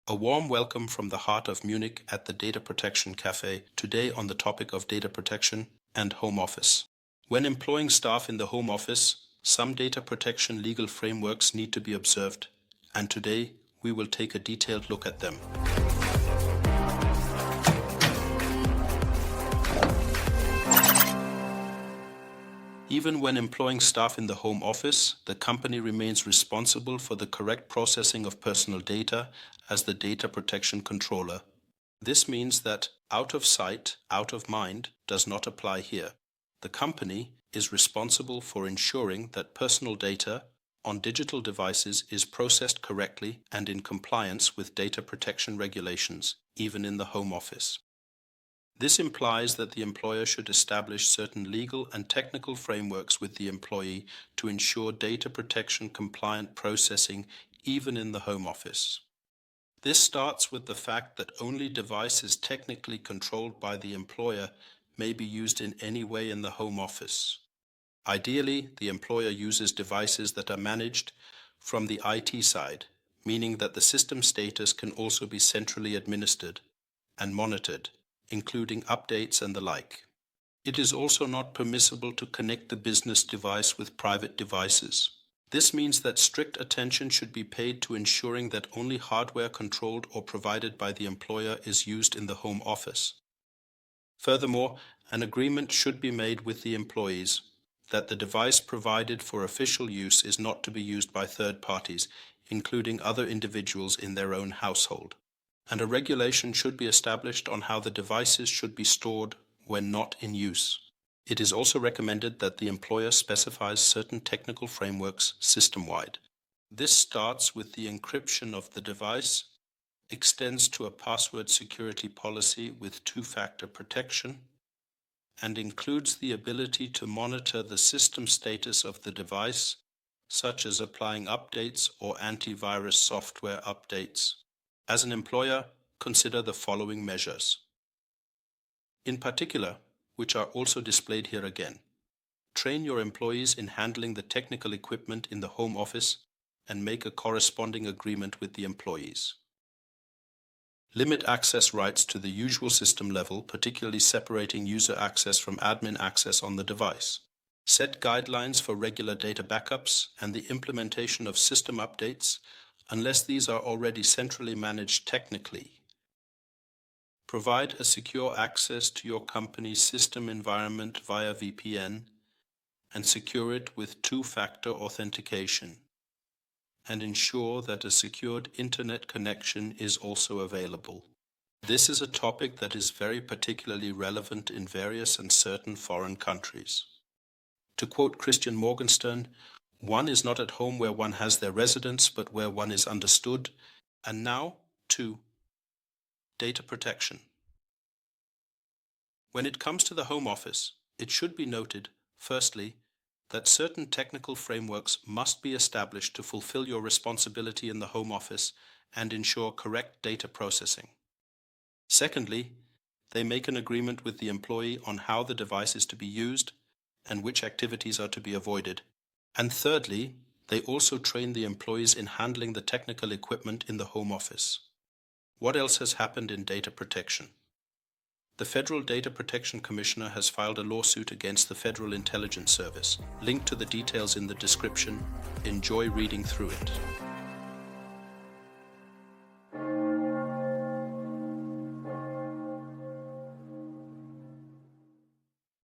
A warm welcome from the heart of Munich at the Data Protection Café, today on the topic of data protection and home office. When employing staff in the home office, some data protection legal frameworks need to be observed, and today we will take a detailed look at them. Even when employing staff in the home office, the company remains responsible for the correct processing of personal data as the data protection controller. This means that out of sight, out of mind does not apply here. The company is responsible for ensuring that personal data on digital devices is processed correctly and in compliance with data protection regulations, even in the home office. This implies that the employer should establish certain legal and technical frameworks with the employee to ensure data protection compliant processing even in the home office. This starts with the fact that only devices technically controlled by the employer may be used in any way in the home office. Ideally, the employer uses devices that are managed from the IT side, meaning that the system status can also be centrally administered and monitored, including updates and the like. It is also not permissible to connect the business device with private devices. This means that strict attention should be paid to ensuring that only hardware controlled or provided by the employer is used in the home office. Furthermore, an agreement should be made with the employees that the device provided for official use is not to be used by third parties, including other individuals in their own household. And a regulation should be established on how the devices should be stored when not in use. It is also recommended that the employer specifies certain technical frameworks system-wide. This starts with the encryption of the device, extends to a password security policy with two-factor protection, and includes the ability to monitor the system status of the device, such as applying updates or antivirus software updates. As an employer, consider the following measures. In particular, which are also displayed here again. Train your employees in handling the technical equipment in the home office and make a corresponding agreement with the employees. Limit access rights to the usual system level, particularly separating user access from admin access on the device. Set guidelines for regular data backups and the implementation of system updates unless these are already centrally managed technically. Provide a secure access to your company's system environment via VPN and secure it with two-factor authentication. And ensure that a secured internet connection is also available. This is a topic that is very particularly relevant in various and certain foreign countries. To quote Christian Morgenstern, one is not at home where one has their residence, but where one is understood. And now, to data protection. When it comes to the home office, it should be noted, firstly, that certain technical frameworks must be established to fulfill your responsibility in the home office and ensure correct data processing. Secondly, they make an agreement with the employee on how the device is to be used and which activities are to be avoided. And thirdly, they also train the employees in handling the technical equipment in the home office. What else has happened in data protection? The Federal Data Protection Commissioner has filed a lawsuit against the Federal Intelligence Service. Link to the details in the description. Enjoy reading through it.